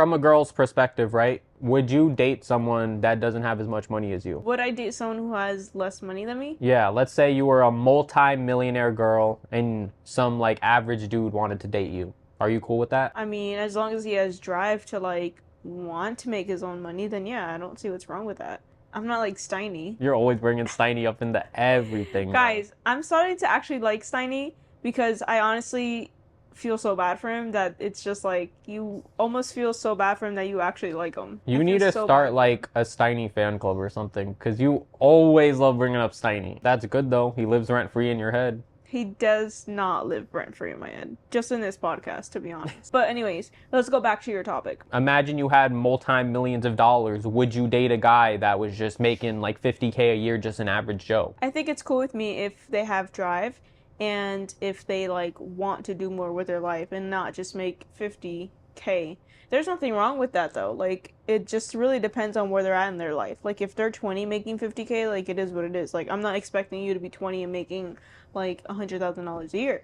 From a girl's perspective, right? Would you date someone that doesn't have as much money as you? Would I date someone who has less money than me? Yeah, let's say you were a multi-millionaire girl and some like average dude wanted to date you. Are you cool with that? I mean, as long as he has drive to like want to make his own money, then yeah, I don't see what's wrong with that. I'm not like Steiny. You're always bringing Steiny up into everything, bro. Guys, I'm starting to actually like Steiny because I honestly feel so bad for him that it's just like you almost feel so bad for him that you actually like him. I You feel need to so start bad. like a Steiny fan club or something, because you always love bringing up Steiny. That's good though. He lives rent free in your head. He does not live rent free in my head, just in this podcast, to be honest. But anyways, let's go back to your topic. Imagine you had multi-millions of dollars. Would you date a guy that was just making like 50K a year, just an average Joe? I think it's cool with me if they have drive and if they like want to do more with their life and not just make 50K. There's nothing wrong with that though. Like it just really depends on where they're at in their life. Like if they're 20 making 50K, like it is what it is. Like I'm not expecting you to be 20 and making like $100,000 a year,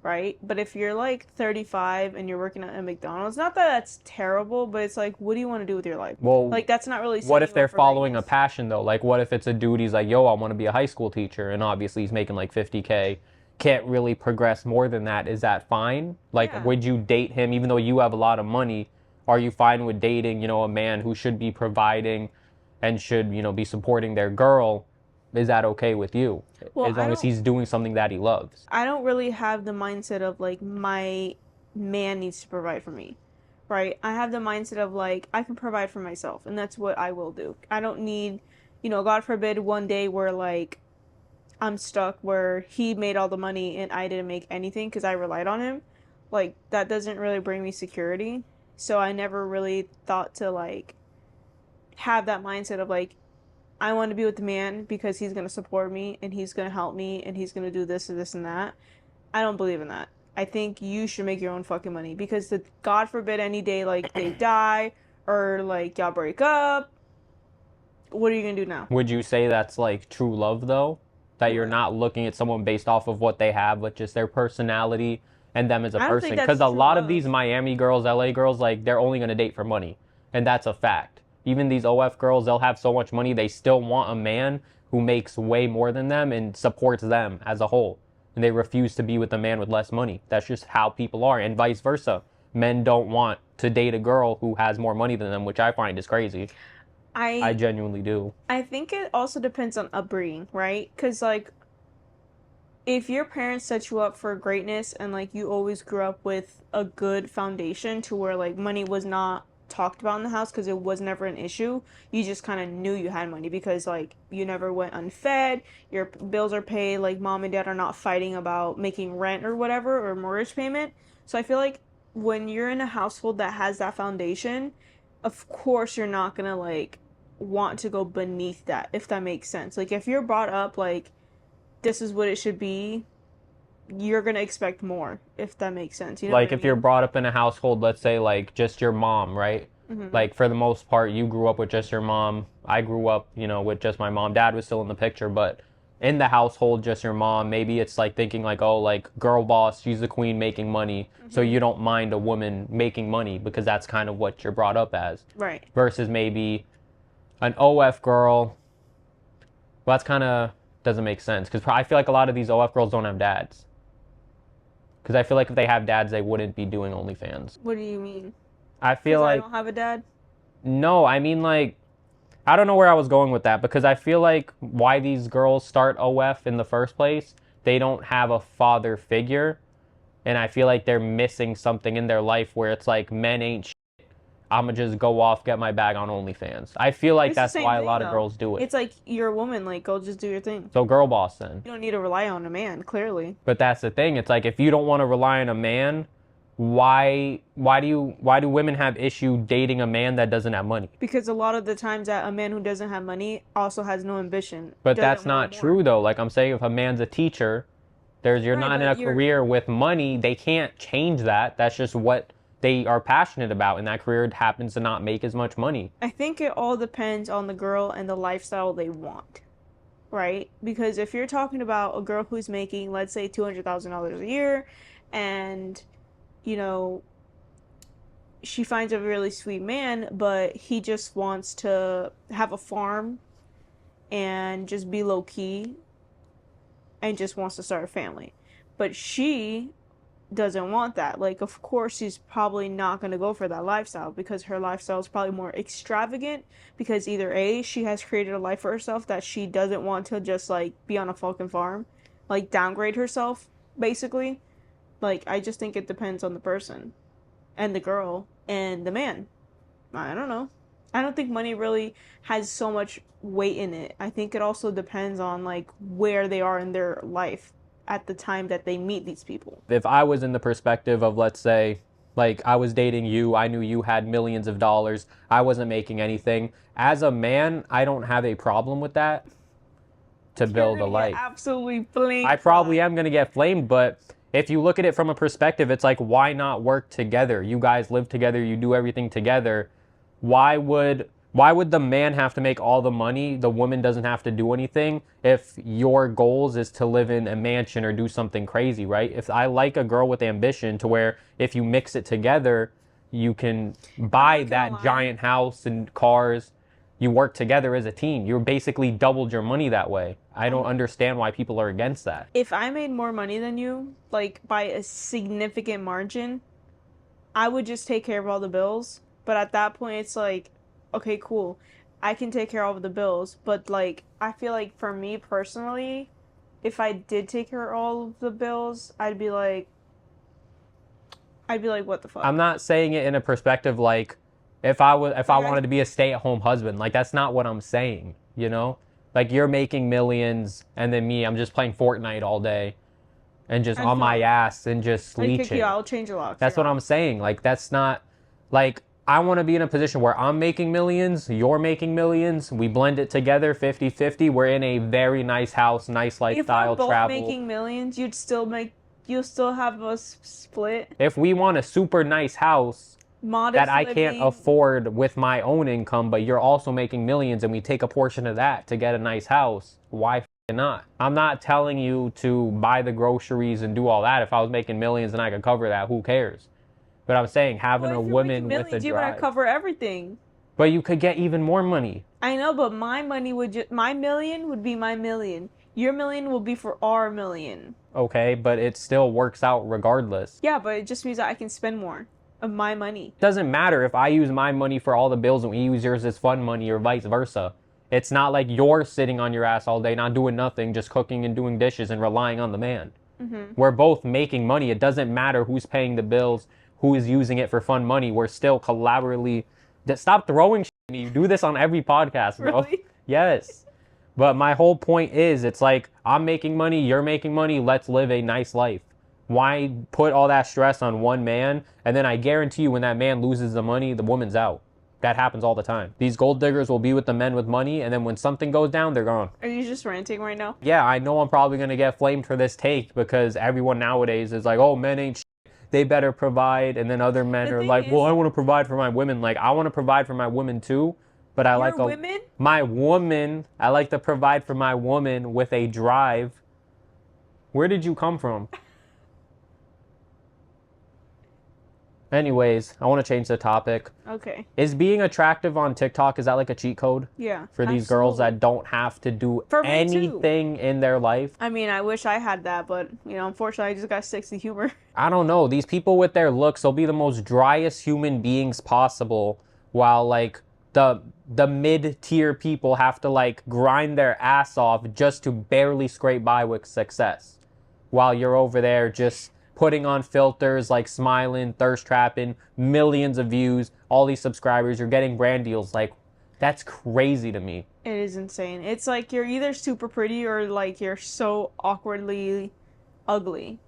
right? But if you're like 35 and you're working at a McDonald's, not that that's terrible, but it's like, what do you want to do with your life? Well, Like that's not really what setting if you they're up for following a greatness. passion though? Like what if it's a dude, he's like, yo, I want to be a high school teacher, and obviously he's making like 50K, can't really progress more than that. Is that fine? Like, Yeah. would you date him even though you have a lot of money? Are you fine with dating, a man who should be providing and should, be supporting their girl? Is that okay with you? Well, As long as he's doing something that he loves. I don't really have the mindset of like my man needs to provide for me, right? I have the mindset of like I can provide for myself, and that's what I will do. I don't need, God forbid one day where like I'm stuck where he made all the money and I didn't make anything because I relied on him. Like that doesn't really bring me security. So I never really thought to like have that mindset of like I want to be with the man because he's going to support me and he's going to help me and he's going to do this and this and that. I don't believe in that. I think you should make your own fucking money because the God forbid any day like they die or like y'all break up. What are you going to do now? Would you say that's like true love though? That you're What? not looking at someone based off of what they have, but just their personality and them as a I don't think person? that's Because a true lot of these love. Miami girls, LA girls, like they're only gonna date for money, and that's a fact. Even these OF girls, they'll have so much money, they still want a man who makes way more than them and supports them as a whole. And they refuse to be with a man with less money. That's just how people are, and vice versa. Men don't want to date a girl who has more money than them, which I find is crazy. I I genuinely do. I think it also depends on upbringing, right? Cuz like if your parents set you up for greatness and like you always grew up with a good foundation to where like money was not talked about in the house because it was never an issue, you just kind of knew you had money because like you never went unfed, your bills are paid, like mom and dad are not fighting about making rent or whatever or mortgage payment. So I feel like when you're in a household that has that foundation, of course you're not gonna like want to go beneath that, if that makes sense. Like if you're brought up like this is what it should be, you're gonna expect more, if that makes sense. You know what Like I if you're mean? brought up in a household, let's say like just your mom, right? Mm-hmm. Like for the most part, you grew up with just your mom. I grew up, with just my mom. Dad was still in the picture, but in the household, just your mom. Maybe it's like thinking like, oh, like girl boss, she's the queen making money, so Mm-hmm. you don't mind a woman making money because that's kind of what you're brought up as. Right. Versus maybe an OF girl. Well, that's kind of doesn't make sense because I feel like a lot of these OF girls don't have dads. Because I feel like if they have dads, they wouldn't be doing OnlyFans. What do you mean? I feel Because I like, don't have a dad? no, I mean, like, I don't know where I was going with that because I feel like why these girls start OF in the first place, they don't have a father figure. And I feel like they're missing something in their life where it's like, men ain't shit. I'm going to just go off, get my bag on OnlyFans. I feel like It's the that's same why a thing lot of though. girls do it. It's like you're a woman, like go just do your thing. So, girl boss then. You don't need to rely on a man, clearly. But that's the thing. It's like if you don't want to rely on a man, why do women have issue dating a man that doesn't have money? Because a lot of the times that a man who doesn't have money also has no ambition. But that's Doesn't not want more. true though. Like I'm saying, if a man's a teacher, you're Right, not in but a career with money, they can't change that. That's just what they are passionate about, and that career happens to not make as much money. I think it all depends on the girl and the lifestyle they want, right? Because if you're talking about a girl who's making, let's say, $200,000 a year, and you know she finds a really sweet man, but he just wants to have a farm and just be low key and just wants to start a family. But she doesn't want that. Like, of course, she's probably not going to go for that lifestyle because her lifestyle is probably more extravagant. Because either A, she has created a life for herself that she doesn't want to just like be on a fucking farm, like downgrade herself, basically. Like, I just think it depends on the person and the girl and the man. I don't know. I don't think money really has so much weight in it. I think it also depends on like where they are in their life at the time that they meet these people. If I was in the perspective of, let's say, like I was dating you, I knew you had millions of dollars, I wasn't making anything. As a man, I don't have a problem with that to build a life. Absolutely flamed. I probably am going to get flamed, but if you look at it from a perspective, it's like, why not work together? You guys live together, you do everything together. Why would the man have to make all the money? The woman doesn't have to do anything if your goals is to live in a mansion or do something crazy, right? If I like a girl with ambition to where if you mix it together, you can buy that giant house and cars. You work together as a team. You're basically doubled your money that way. I don't understand why people are against that. If I made more money than you, like by a significant margin, I would just take care of all the bills. But at that point, it's like, okay, cool. I can take care of all the bills. But like, I feel like for me personally, if I did take care of all of the bills, I'd be like, what the fuck? I'm not saying it in a perspective like, if I wanted to be a stay-at-home husband, like that's not what I'm saying, you know? Like you're making millions and then me, I'm just playing Fortnite all day and just on my ass and just leeching. I'll change your locks. That's what I'm saying. Like that's not, like I want to be in a position where I'm making millions, you're making millions, we blend it together 50-50, we're in a very nice house, nice lifestyle, if we're both travel. making millions, you'll still have us split. If we want a super nice house, modest that I can't afford with my own income, but you're also making millions and we take a portion of that to get a nice house, why not? I'm not telling you to buy the groceries and do all that. If I was making millions and I could cover that, who cares? But I'm saying having a woman with a drive. You're gonna cover everything. But you could get even more money. I know, but my money my million would be my million. Your million will be for our million. Okay, but it still works out regardless. Yeah, but it just means that I can spend more of my money. It doesn't matter if I use my money for all the bills and we use yours as fun money or vice versa. It's not like you're sitting on your ass all day not doing nothing, just cooking and doing dishes and relying on the man. Mm-hmm. We're both making money. It doesn't matter who's paying the bills, who is using it for fun money. We're still collaboratively... Stop throwing shit at me. You do this on every podcast, bro. Really? Yes. But my whole point is, it's like, I'm making money, you're making money, let's live a nice life. Why put all that stress on one man? And then I guarantee you when that man loses the money, the woman's out. That happens all the time. These gold diggers will be with the men with money, and then when something goes down, they're gone. Are you just ranting right now? Yeah, I know I'm probably going to get flamed for this take because everyone nowadays is like, oh, men ain't shit. They better provide. And then other men are like, well, I want to provide for my women. Like, I want to provide for my women too. But I like my woman. I like to provide for my woman with a drive. Where did you come from? Anyways, I want to change the topic. Okay. Is being attractive on TikTok, is that like a cheat code? Yeah. For these girls that don't have to do anything in their life? I mean, I wish I had that, but, you know, unfortunately, I just got sexy humor. I don't know. These people with their looks, they'll be the most driest human beings possible, while, like, the mid-tier people have to, like, grind their ass off just to barely scrape by with success. While you're over there just... putting on filters, like smiling, thirst trapping, millions of views, all these subscribers, you're getting brand deals. Like, that's crazy to me. It is insane. It's like you're either super pretty or like you're so awkwardly ugly.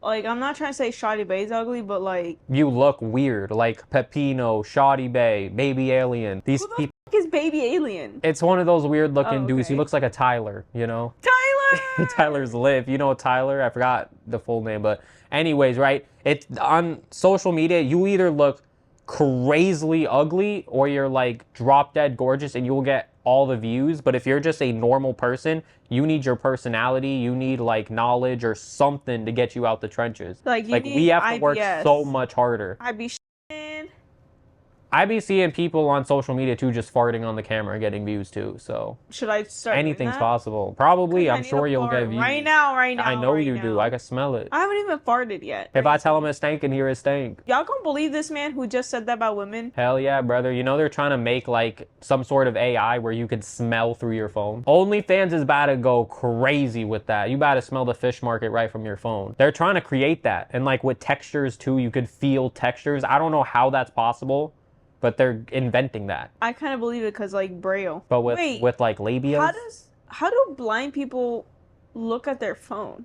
Like, I'm not trying to say Shoddy Bay's ugly, but like... you look weird, like Pepino, Shoddy Bay, Baby Alien. These people... Who the fuck is Baby Alien? It's one of those weird looking dudes. He looks like a Tyler, you know? Tyler! Tyler's Live. You know Tyler? I forgot the full name, but... anyways, right? It's on social media, you either look crazily ugly or you're like drop dead gorgeous and you'll get all the views. But if you're just a normal person, you need your personality, you need like knowledge or something to get you out the trenches. Like we have to work so much harder. I be shitting. I be seeing people on social media too just farting on the camera and getting views too. So Should I start doing anything's that? possible. Probably, 'Cause I I'm need sure to you'll fart get views. right now, I know right you do. now. I can smell it. I haven't even farted yet. If I tell him it's stank and hear it stank. Y'all gonna believe this man who just said that about women? Hell yeah, brother. You know they're trying to make like some sort of AI where you can smell through your phone. OnlyFans is about to go crazy with that. You about to smell the fish market right from your phone. They're trying to create that. And like with textures too, you could feel textures. I don't know how that's possible, but they're inventing that. I kind of believe it because like Braille. But with like labia. How do blind people look at their phone?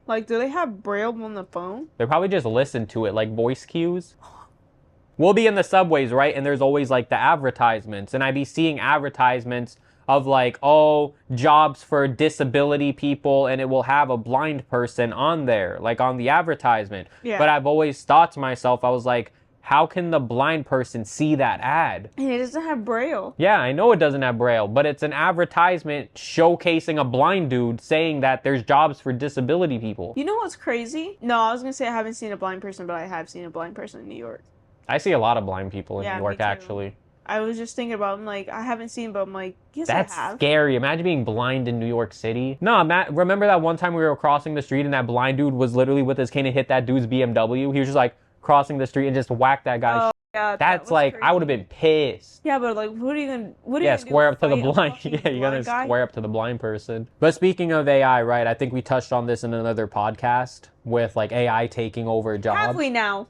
Like, do they have Braille on the phone? They probably just listen to it like voice cues. We'll be in the subways, right? And there's always like the advertisements. And I be seeing advertisements of like, oh, jobs for disability people. And it will have a blind person on there, like on the advertisement. Yeah. But I've always thought to myself, I was like, how can the blind person see that ad? And it doesn't have Braille. Yeah, I know it doesn't have Braille, but it's an advertisement showcasing a blind dude saying that there's jobs for disability people. You know what's crazy? No, I was gonna say I haven't seen a blind person, but I have seen a blind person in New York. I see a lot of blind people in Yeah, New York, me too. actually. I was just thinking about, I'm like, I haven't seen, but I'm like, yes, That's I have. scary. Imagine being blind in New York City. No, Matt, remember that one time we were crossing the street and that blind dude was literally with his cane and hit that dude's BMW? He was just like crossing the street and just whacked that guy. Yeah, That's like, crazy. I would have been pissed. Yeah, but like, what are you gonna? What are Yeah, you gonna square do? up to the Fight a blind. fucking Yeah, you gotta blind guy? square up to the blind person. But speaking of AI, right? I think we touched on this in another podcast with like AI taking over jobs. Have we now?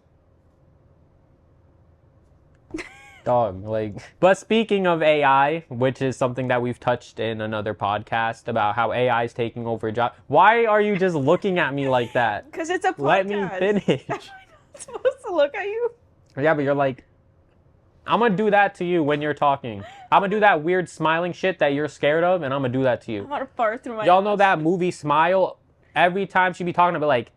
Dog, like. But speaking of AI, which is something that we've touched in another podcast about how AI is taking over jobs. Why are you just looking at me like that? Because it's a podcast. Let me finish. Am I not supposed to look at you? Yeah, but you're like, I'm gonna do that to you when you're talking. I'm gonna do that weird smiling shit that you're scared of, and I'm gonna do that to you. I'm gonna fart through my. Y'all know ass. that movie Smile? Every time she be talking about like,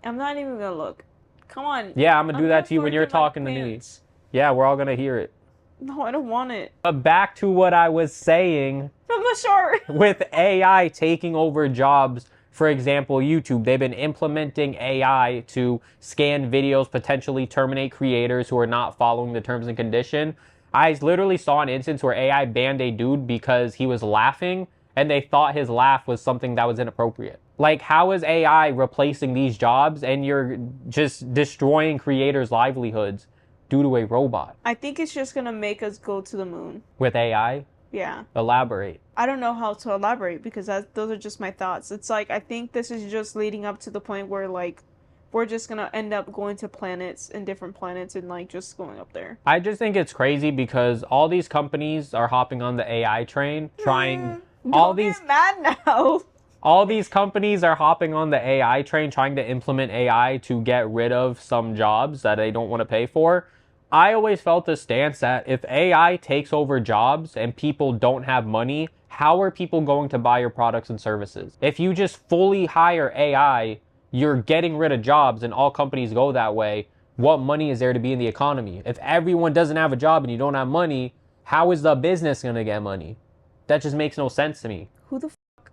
I'm not even gonna look. Come on. yeah, I'm gonna do that to you when fart you're through my talking to me. pants. Yeah, we're all gonna hear it. No, I don't want it. But back to what I was saying I'm not sure. with AI taking over jobs. For example, YouTube, they've been implementing AI to scan videos, potentially terminate creators who are not following the terms and condition. I literally saw an instance where AI banned a dude because he was laughing and they thought his laugh was something that was inappropriate. Like, how is AI replacing these jobs and you're just destroying creators' livelihoods due to a robot? I think it's just gonna make us go to the moon. With AI? Yeah. Elaborate. I don't know how to elaborate because those are just my thoughts. It's like, I think this is just leading up to the point where like we're just gonna end up going to planets and different planets and like just going up there. I just think it's crazy because all these companies are hopping on the AI train, trying Don't get mad now. all these companies are hopping on the AI train, trying to implement AI to get rid of some jobs that they don't want to pay for. I always felt the stance that if AI takes over jobs and people don't have money, how are people going to buy your products and services? If you just fully hire AI, you're getting rid of jobs and all companies go that way. What money is there to be in the economy? If everyone doesn't have a job and you don't have money, how is the business going to get money? That just makes no sense to me. Who the fuck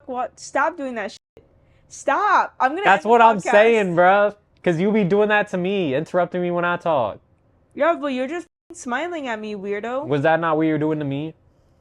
what? Stop doing that shit. Stop. I'm gonna That's end the what I'm podcast. saying, bruh. Because you be doing that to me, interrupting me when I talk. Yeah, but you're just smiling at me, weirdo. Was that not what you're doing to me?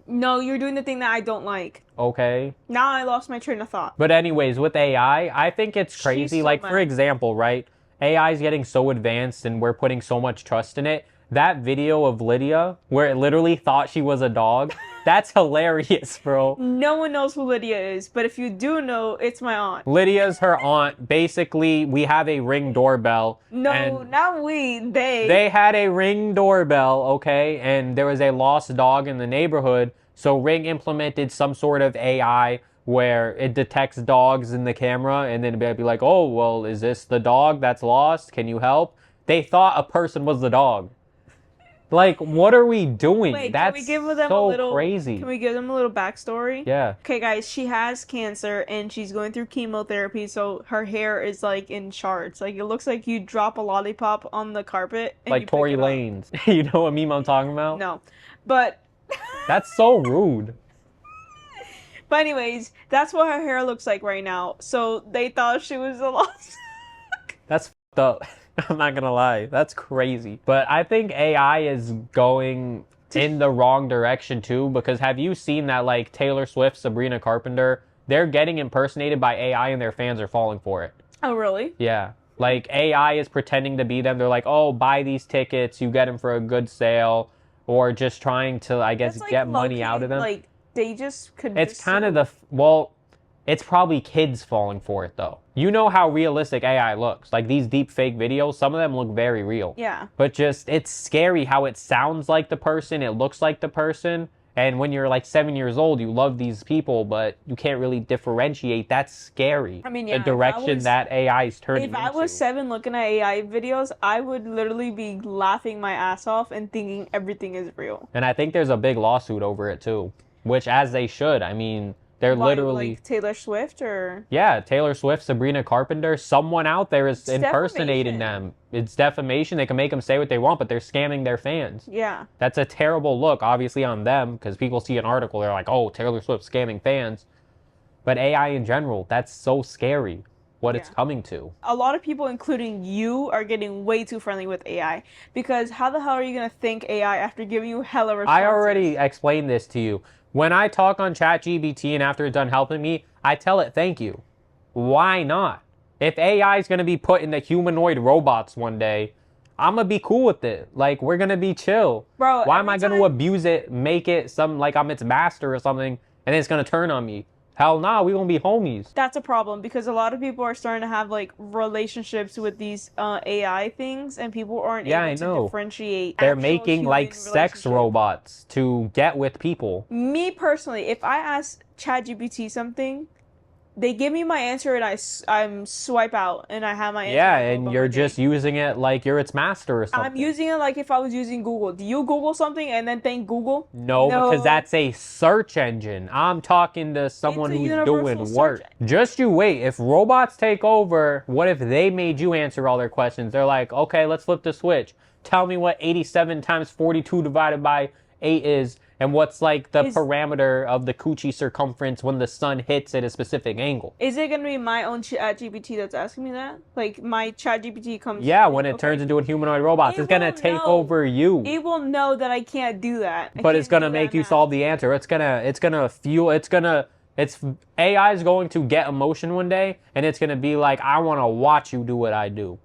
No, you're doing the thing that I don't like. Okay. Now I lost my train of thought. But anyways, with AI, I think it's crazy. so Like, for mad. example, right? AI is getting so advanced and we're putting so much trust in it. That video of Lydia, where it literally thought she was a dog, that's hilarious, bro. No one knows who Lydia is, but if you do know, it's my aunt. Lydia's her aunt. Basically, we have a Ring doorbell. No, and not we. They. They had a Ring doorbell, okay? And there was a lost dog in the neighborhood. So Ring implemented some sort of AI where it detects dogs in the camera and then it'd be like, oh, well, is this the dog that's lost? Can you help? They thought a person was the dog. Like, what are we doing? Wait, That's can we give them so a little, crazy. Can we give them a little backstory? Yeah. Okay, guys, she has cancer and she's going through chemotherapy, so her hair is like in shards. Like, it looks like you drop a lollipop on the carpet. And Like you pick Tory it up. Lanez. You know what meme I'm talking about? No, but. That's so rude. But anyways, that's what her hair looks like right now. So they thought she was a lost. That's fucked up. I'm not gonna lie. That's crazy. But I think AI is going in the wrong direction too, because have you seen that like Taylor Swift, Sabrina Carpenter, they're getting impersonated by AI and their fans are falling for it. Oh, really? Yeah. Like AI is pretending to be them. They're like, "Oh, buy these tickets, you get them for a good sale," or just trying to, I guess, That's like get money low-key, out of them. like they just could. It's just kind of sue. well, it's probably kids falling for it though. You know how realistic AI looks. Like these deep fake videos, some of them look very real. Yeah. But just it's scary how it sounds like the person, it looks like the person. And when you're like 7 years old, you love these people, but you can't really differentiate. That's scary. I mean, yeah, the direction that AI is turning If I was into. 7 looking at AI videos, I would literally be laughing my ass off and thinking everything is real. And I think there's a big lawsuit over it too, which as they should. I mean, they're Why, literally like Taylor Swift or yeah, Taylor Swift, Sabrina Carpenter, someone out there is It's impersonating defamation. them. It's defamation. They can make them say what they want, but they're scamming their fans. yeah. That's a terrible look, obviously, on them, because people see an article, they're like, oh, Taylor Swift scamming fans. But AI in general, that's so scary what it's Yeah. coming to. A lot of people, including you, are getting way too friendly with AI because how the hell are you gonna think AI after giving you hella responses? I already explained this to you. When I talk on ChatGPT and after it's done helping me, I tell it thank you. Why not? If AI is going to be put in the humanoid robots one day, I'm going to be cool with it. Like, we're going to be chill. Bro, Why am every I going to time- abuse it, make it some like I'm its master or something, and it's going to turn on me? Hell nah, we going to be homies. That's a problem because a lot of people are starting to have like relationships with these AI things, and people aren't Yeah, I able to know. differentiate. They're actual making like human sex relationship. robots to get with people. Me personally, if I ask ChatGPT something, they give me my answer and I'm swipe out and I have my answer. Yeah, and I go and about you're my day. just using it like you're its master or something. I'm using it like if I was using Google. Do you Google something and then thank Google? No, because that's a search engine. I'm talking to someone It's a who's universal doing search work. engine. Just you wait. If robots take over, what if they made you answer all their questions? They're like, okay, let's flip the switch. Tell me what 87 times 42 divided by 8 is, and what's like the parameter of the coochie circumference when the sun hits at a specific angle. Is it gonna be my own ChatGPT that's asking me that? Like my ChatGPT comes. Yeah, when it turns into a humanoid robot, It it's gonna will take know. over you. It will know that I can't do that. But it's gonna make you solve the answer. It's gonna fuel. It's AI is going to get emotion one day, and it's gonna be like, I want to watch you do what I do,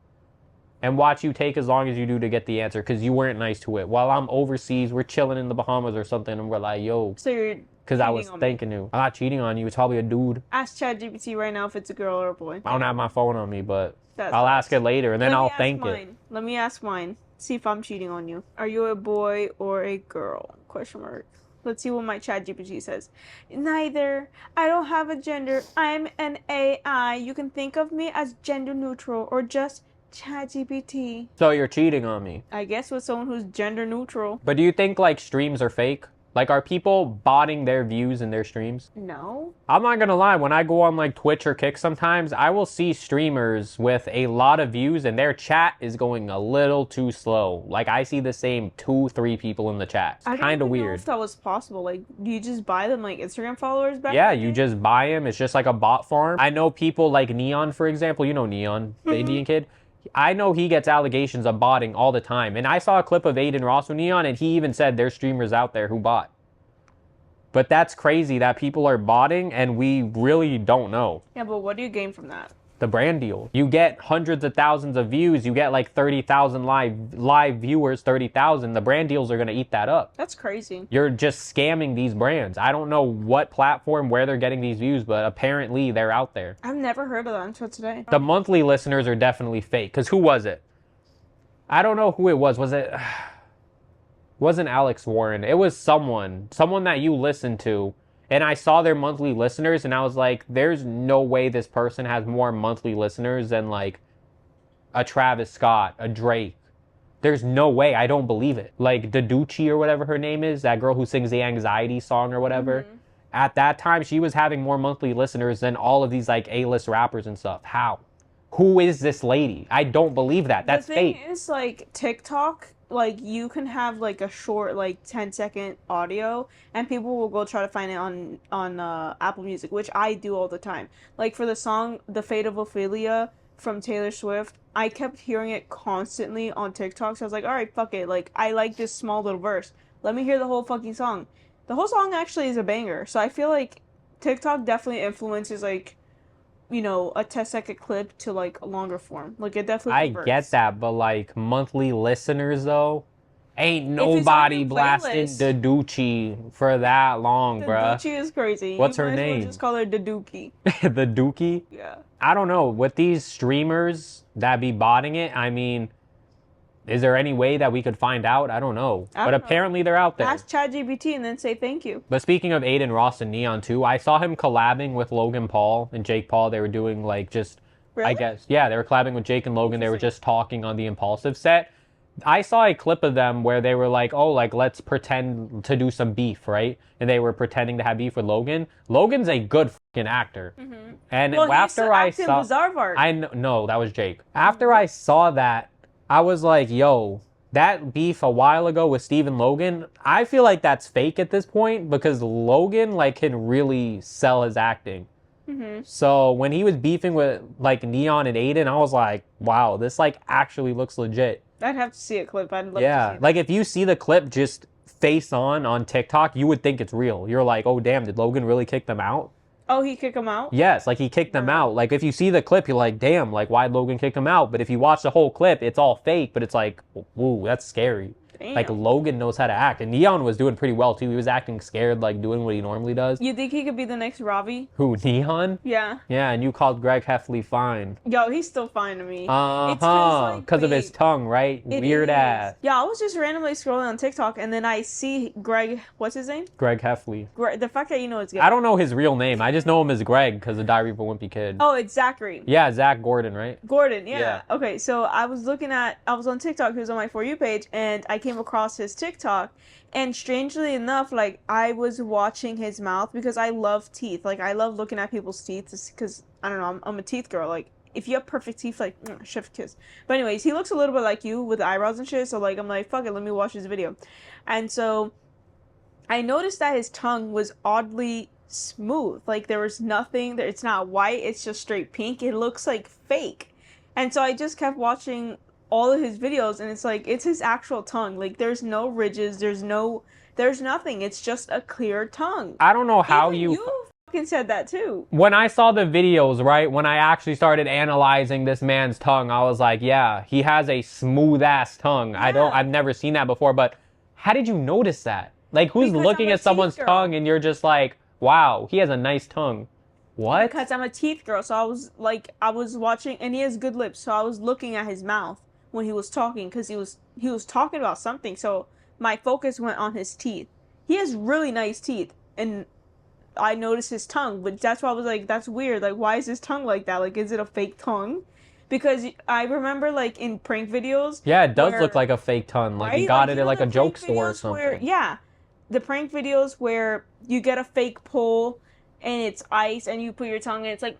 and watch you take as long as you do to get the answer because you weren't nice to it. While I'm overseas, we're chilling in the Bahamas or something, and we're like, yo, So you're. because I cheating was on me. thanking you. I'm not cheating on you. It's probably a dude. Ask ChatGPT right now if it's a girl or a boy. I don't have my phone on me, but That's I'll facts. ask it later, and then Let me I'll ask thank it. mine. Let me ask mine. See if I'm cheating on you. Are you a boy or a girl? Question mark. Let's see what my ChatGPT says. Neither. I don't have a gender. I'm an AI. You can think of me as gender neutral or just ChatGPT. So you're cheating on me. I guess with someone who's gender neutral. But do you think like streams are fake? Like, are people botting their views in their streams? No. I'm not gonna lie, when I go on like Twitch or Kick sometimes, I will see streamers with a lot of views and their chat is going a little too slow. Like, I see the same 2-3 people in the chat. I It's don't kind of even know weird. if that was possible. Like, do you just buy them like Instagram followers back? Yeah, in the you day? just buy them. It's just like a bot farm. I know people like Neon, for example. You know Neon, the Indian kid. I know he gets allegations of botting all the time. And I saw a clip of Adin Ross with Neon, and he even said there's streamers out there who bot. But that's crazy that people are botting and we really don't know. Yeah, but what do you gain from that? The brand deal. You get hundreds of thousands of views. You get like 30,000 live viewers, 30,000. The brand deals are going to eat that up. That's crazy. You're just scamming these brands. I don't know what platform, where they're getting these views, but apparently they're out there. I've never heard of that until today. The monthly listeners are definitely fake. Because who was it? I don't know who it was. Was it... wasn't Alex Warren. It was someone that you listened to. And I saw their monthly listeners and I was like, there's no way this person has more monthly listeners than like a Travis Scott, a Drake. There's no way. I don't believe it. Like Daducci or whatever her name is, that girl who sings the Anxiety song or whatever. Mm-hmm. At that time, she was having more monthly listeners than all of these like A-list rappers and stuff. How? Who is this lady? I don't believe that. That's fake. The thing is, like, TikTok, like, you can have, like, a short, like, 10-second audio, and people will go try to find it on Apple Music, which I do all the time. Like, for the song The Fate of Ophelia from Taylor Swift, I kept hearing it constantly on TikTok. So I was like, all right, fuck it. Like, I like this small little verse. Let me hear the whole fucking song. The whole song actually is a banger. So I feel like TikTok definitely influences, like, you know, a 10-second clip to, like, a longer form. Like, it definitely I converts. get that, but like monthly listeners though, ain't it's on nobody your blasting playlist- Daducci for that long, The bruh. Doochie is crazy. What's You her might as well name? just call her the Dookie. The Dookie? Yeah. I don't know. With these streamers that be botting it, I mean, is there any way that we could find out? I don't know. I But don't know. apparently they're out there. Ask ChatGPT and then say thank you. But speaking of Adin Ross and Neon too, I saw him collabing with Logan Paul and Jake Paul. They were doing like just, Really? I guess, yeah, they were collabing with Jake and Logan. They were just talking on the Impulsive set. I saw a clip of them where they were like, oh, like, let's pretend to do some beef, right? And they were pretending to have beef with Logan. Logan's a good fucking actor. Mm-hmm. And Well, after I saw... Bizarre I know, no, that was Jake. After I saw that, I was like, yo, that beef a while ago with Steve and Logan, I feel like that's fake at this point because Logan, like, can really sell his acting. Mm-hmm. So when he was beefing with, like, Neon and Adin, I was like, wow, this, like, actually looks legit. I'd have to see a clip. I'd love to see it. Like if you see the clip just face on TikTok, you would think it's real. You're like, oh damn, did Logan really kick them out? Oh, he kicked him out? Yes, like he kicked them out. Like if you see the clip, you're like, damn, like why'd Logan kick him out? But if you watch the whole clip, it's all fake, but it's like, ooh, that's scary. Damn. Like Logan knows how to act. And Neon was doing pretty well too. He was acting scared, like doing what he normally does. You think he could be the next Ravi? Who, Neon? Yeah. Yeah, and you called Greg Heffley fine. Yo, he's still fine to me. Uh-huh. Because of his tongue, right? Weird ass. Yeah, I was just randomly scrolling on TikTok and then I see Greg, what's his name? Greg Heffley. The fact that you know it's good. I don't know his real name. I just know him as Greg because of Diary of a Wimpy Kid. Oh, it's Zachary. Yeah, Zach Gordon, right? Gordon, yeah. Yeah. Okay, so I was on TikTok, he was on my For You page, and I came across his TikTok, and strangely enough, like, I was watching his mouth because I love teeth. Like, I love looking at people's teeth because, I don't know, I'm a teeth girl. Like, if you have perfect teeth, like, chef kiss. But anyways, he looks a little bit like you with eyebrows and shit, so, like, I'm like, fuck it, let me watch his video. And so, I noticed that his tongue was oddly smooth. Like, there was nothing, it's not white, it's just straight pink. It looks like fake. And so I just kept watching all of his videos, and it's like, it's his actual tongue. Like, there's no ridges, there's nothing. It's just a clear tongue. I don't know how Even you fucking said that too. When I saw the videos, right, when I actually started analyzing this man's tongue, I was like, yeah, he has a smooth ass tongue. Yeah. I've never seen that before, but how did you notice that? Like, who's Because looking I'm a at someone's teeth girl. tongue and you're just like, wow, he has a nice tongue. What? Because I'm a teeth girl, so I was watching, and he has good lips, so I was looking at his mouth when he was talking, because he was talking about something, so my focus went on his teeth. He has really nice teeth, and I noticed his tongue, but that's why I was like, that's weird. Like, why is his tongue like that? Like, is it a fake tongue? Because I remember, like, in prank videos... Yeah, it does where, look like a fake tongue. Like, right? he got you it know at, like, the a joke prank store or videos something. where, yeah, the prank videos where you get a fake pole, and it's ice, and you put your tongue, and it's like,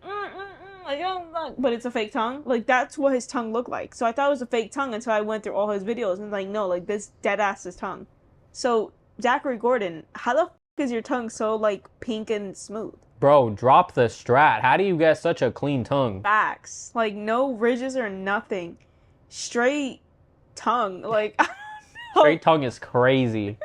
like, oh, but it's a fake tongue. Like, that's what his tongue looked like. So I thought it was a fake tongue until I went through all his videos, and like, no, like, this dead ass his tongue. So, Zachary Gordon, how the f*** is your tongue so, like, pink and smooth? Bro, drop the strat. How do you get such a clean tongue? Facts. Like, no ridges or nothing. Straight tongue. Like, I don't know. Straight tongue is crazy.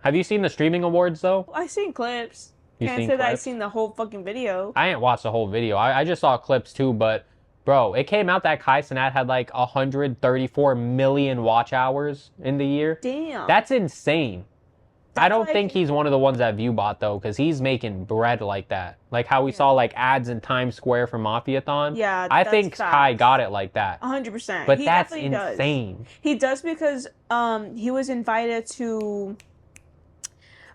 Have you seen the streaming awards, though? I've seen clips. You Can't seen say that I've clips? seen the whole fucking video. I didn't watch the whole video. I just saw clips too, but bro, it came out that Cenat had like 134 million watch hours in the year. Damn. That's insane. I don't like- think he's one of the ones that Viewbot though, because he's making bread like that. Like how we saw like ads in Times Square for Mafiathon. Yeah, I that's think facts. Kai got it like that. 100%. But He that's definitely does. insane. He does because he was invited to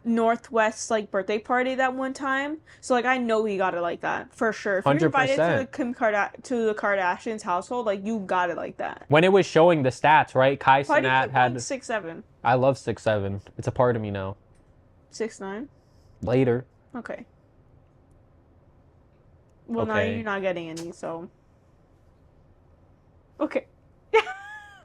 Northwest's like birthday party that one time. So like I know he got it like that for sure. If you're invited to 100%. the Kardashians household, like you got it like that. When it was showing the stats, right? Why do you Cenat keep had. going 6'7"? I love 6'7". It's a part of me now. 6'9"? Later. Okay. Well, now Okay. you're not getting any, so. Okay.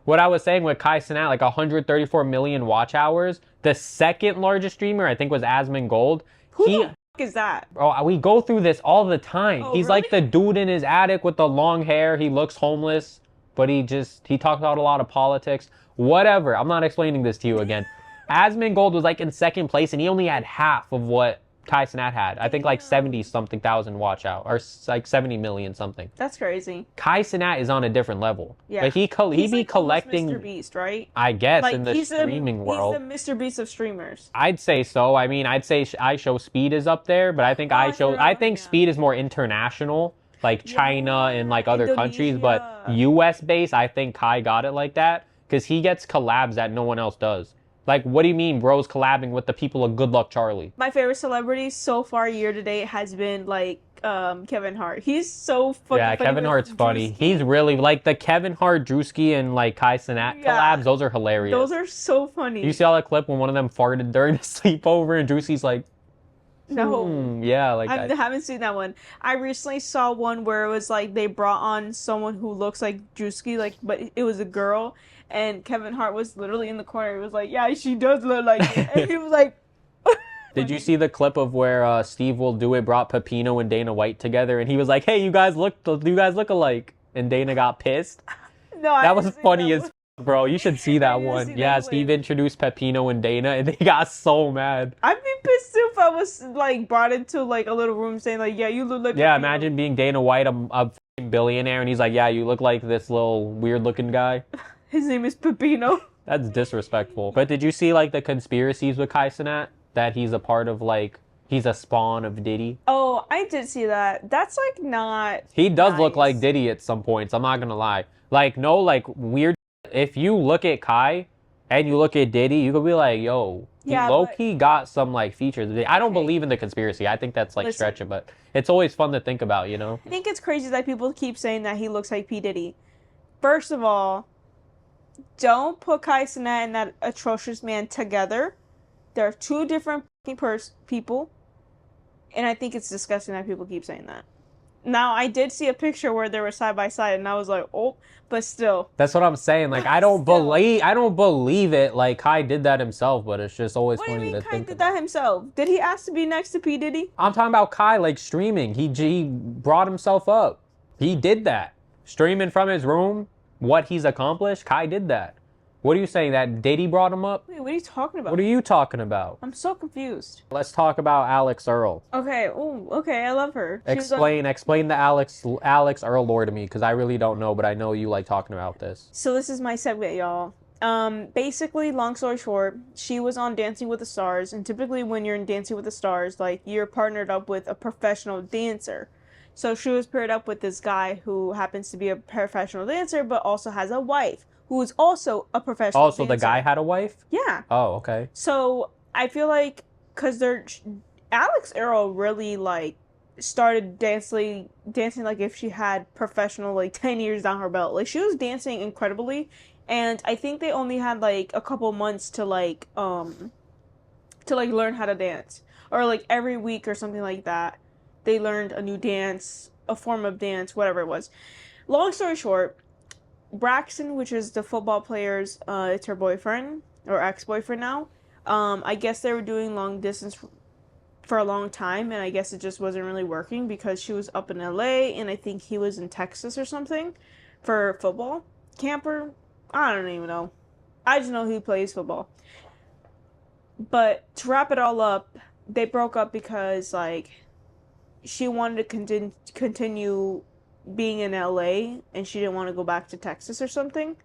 What I was saying with Cenat, like 134 million watch hours. The second largest streamer, I think, was Asmongold. Who He the is that? Bro, we go through this all the time. Oh, He's really? like the dude in his attic with the long hair. He looks homeless, but he talks about a lot of politics. Whatever. I'm not explaining this to you again. Asmongold was like in second place, and he only had half of what Kai Cenat had. I think like 70-something thousand watch out, or like 70 million something. That's crazy. Kai Cenat is on a different level. Yeah. Like he He's be like collecting. Mr. Beast, right? I guess Like in the streaming world. He's the Mr. Beast of streamers. I'd say so. I mean, I'd say I Show Speed is up there, but I think I think Speed is more international, like China and like other countries, but US based, I think Kai got it like that because he gets collabs that no one else does. Like, what do you mean bro's collabing with the people of Good Luck Charlie? My favorite celebrity so far year to date has been like Kevin Hart. He's so fucking funny. Yeah, Kevin Hart's funny. He's really like the Kevin Hart, Drewski, and like Kai Cenat collabs. Those are hilarious. Those are so funny. You see all that clip when one of them farted during the sleepover and Drewski's like, no. Yeah, like I haven't seen that one. I recently saw one where it was like they brought on someone who looks like Drewski, like, but it was a girl, and Kevin Hart was literally in the corner. He was like, "Yeah, she does look like it," and he was like. Did you see the clip of where Steve Will Do It brought Pepino and Dana White together, and he was like, "Hey, you guys look alike," and Dana got pissed. No, that was funny as bro. You should see that one. Yeah, Steve introduced Pepino and Dana, and they got so mad. I'd be pissed too if I was like brought into like a little room saying like, "Yeah, you look like." Yeah, Pepino. imagine being Dana White, a billionaire, and he's like, "Yeah, you look like this little weird-looking guy." His name is Pepino. That's disrespectful. But did you see like the conspiracies with Kai Cenat? That he's a part of, like, he's a spawn of Diddy. Oh, I did see that. That's, like, not He does nice. look like Diddy at some points. I'm not going to lie. Like, no, like, weird. If you look at Kai and you look at Diddy, you could be like, yo, he low-key got some, like, features. I don't believe in the conspiracy. I think that's, like, stretching, but it's always fun to think about, you know? I think it's crazy that people keep saying that he looks like P. Diddy. First of all, don't put Kai Cenat and that atrocious man together. They're two different people, and I think it's disgusting that people keep saying that. Now, I did see a picture where they were side by side, and I was like, oh, but still. That's what I'm saying. Like, I don't believe it. Like, Kai did that himself, but it's just always funny to think about. What do you mean Kai did that himself? Did he ask to be next to P. Diddy? I'm talking about Kai, like, streaming. He brought himself up. He did that. Streaming from his room, what he's accomplished, Kai did that. What are you saying? That Diddy brought him up? Wait, what are you talking about? What are you talking about? I'm so confused. Let's talk about Alix Earle. Okay. Oh, okay. I love her. Explain the Alix Earle lore to me, because I really don't know, but I know you like talking about this. So this is my segue, y'all. Basically, long story short, she was on Dancing with the Stars, and typically when you're in Dancing with the Stars, like, you're partnered up with a professional dancer. So she was paired up with this guy who happens to be a professional dancer, but also has a wife who is also a professional dancer. Oh, so the guy had a wife? Yeah. Oh, okay. So I feel like, because Alix Earle really, like, started dancing like if she had professional, like, 10 years down her belt. Like, she was dancing incredibly, and I think they only had, like, a couple months to learn how to dance. Or, like, every week or something like that, they learned a new dance, a form of dance, whatever it was. Long story short, Braxton, which is the football player's, it's her boyfriend, or ex-boyfriend now. I guess they were doing long distance for a long time, and I guess it just wasn't really working because she was up in LA, and I think he was in Texas or something for football camper. I don't even know. I just know he plays football. But to wrap it all up, they broke up because, like, she wanted to continue being in LA, and she didn't want to go back to Texas or something.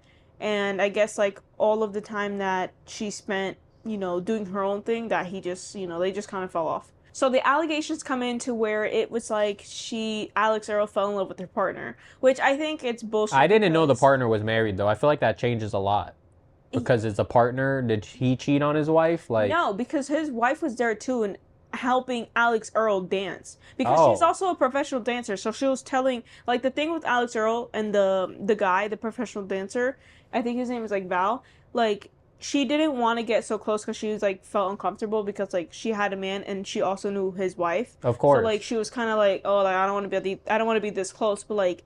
And I guess, like, all of the time that she spent, you know, doing her own thing, that he just, you know, they just kind of fell off. So the allegations come into where it was like Alix Earle fell in love with her partner, which I think it's bullshit. I didn't know the partner was married, though. I feel like that changes a lot. Because it's a partner, did he cheat on his wife? Like, no, because his wife was there too, and helping Alix Earle dance, because she's also a professional dancer. So she was telling, like, the thing with Alix Earle and the guy, the professional dancer, I think his name is like Val, like, she didn't want to get so close because she was like felt uncomfortable because, like, she had a man and she also knew his wife. Of course. So, like, she was kind of like, oh, like, I don't want to be this close, but, like,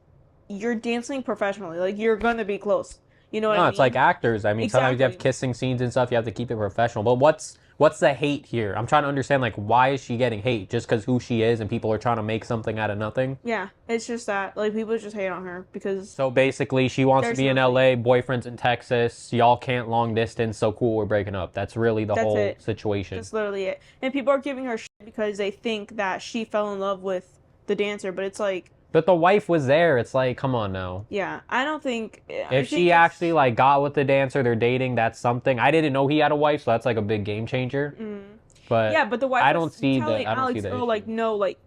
you're dancing professionally, like, you're gonna be close. You know what No, I it's mean? like actors. I mean, sometimes you have Exactly. kissing scenes and stuff. You have to keep it professional. But what's the hate here? I'm trying to understand, like, why is she getting hate? Just because who she is and people are trying to make something out of nothing? Yeah, it's just that like people just hate on her because So basically, she wants to there's be in nothing. LA, boyfriend's in Texas, y'all can't long distance, so cool, we're breaking up. That's really the That's whole it. situation. That's literally it. And people are giving her shit because they think that she fell in love with the dancer, but it's like, But the wife was there. It's like, come on now. yeah, I don't think. I If think she actually it's. like got with the dancer, they're dating, that's something. I didn't know he had a wife, so that's like a big game changer. Mm, But yeah, but the wife was telling I don't see Alex the Earle like, issue. no, like,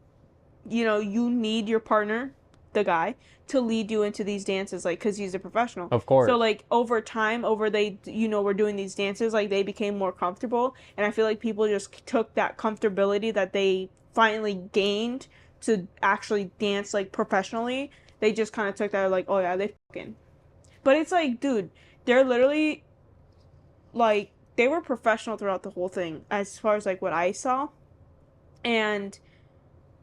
you need your partner, the guy, to lead you into these dances, like, because he's a professional. Of So, course. like, over time, we're doing these dances, like, they became more comfortable. And I feel like people just took that comfortability that they finally gained to actually dance, like, professionally. They just kind of took that, like, oh, yeah, they fucking. But it's like, dude, they're literally, like, they were professional throughout the whole thing, as far as, like, what I saw. And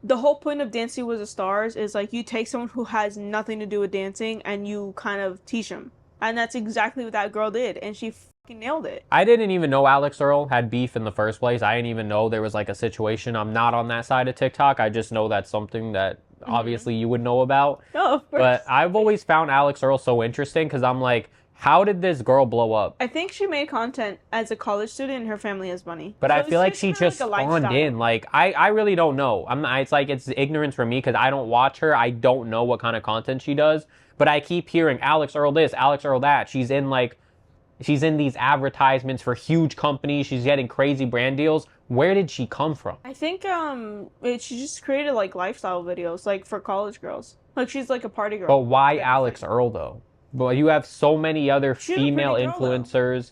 the whole point of Dancing with the Stars is like you take someone who has nothing to do with dancing and you kind of teach them. And that's exactly what that girl did. And she fucking nailed it. I didn't even know Alix Earle had beef in the first place. I didn't even know there was like a situation. I'm not on that side of TikTok. I just know that's something that obviously you would know about. Oh, of But course. I've always found Alix Earle so interesting because I'm like, how did this girl blow up? I think she made content as a college student and her family has money. But So I it's feel like just she kind of just like a spawned lifestyle. in. Like I really don't know. I'm not, it's like it's ignorance for me because I don't watch her. I don't know what kind of content she does. But I keep hearing Alix Earle this, Alix Earle that. She's in these advertisements for huge companies. She's getting crazy brand deals. Where did she come from? I think she just created like lifestyle videos like for college girls. Like she's like a party But girl why type of Alix thing. Earle though? But you have so many other She's a female pretty girl though. influencers.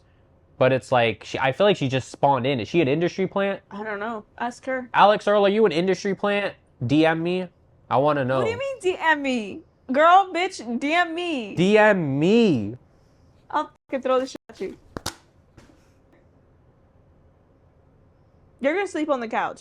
But it's like I feel like she just spawned in. Is she an industry plant? I don't know. Ask her. Alix Earle, are you an industry plant? DM me. I want to What do you know. mean DM me? Girl, bitch, DM me. DM me. I'll fucking throw this shit at you. You're gonna sleep on the couch.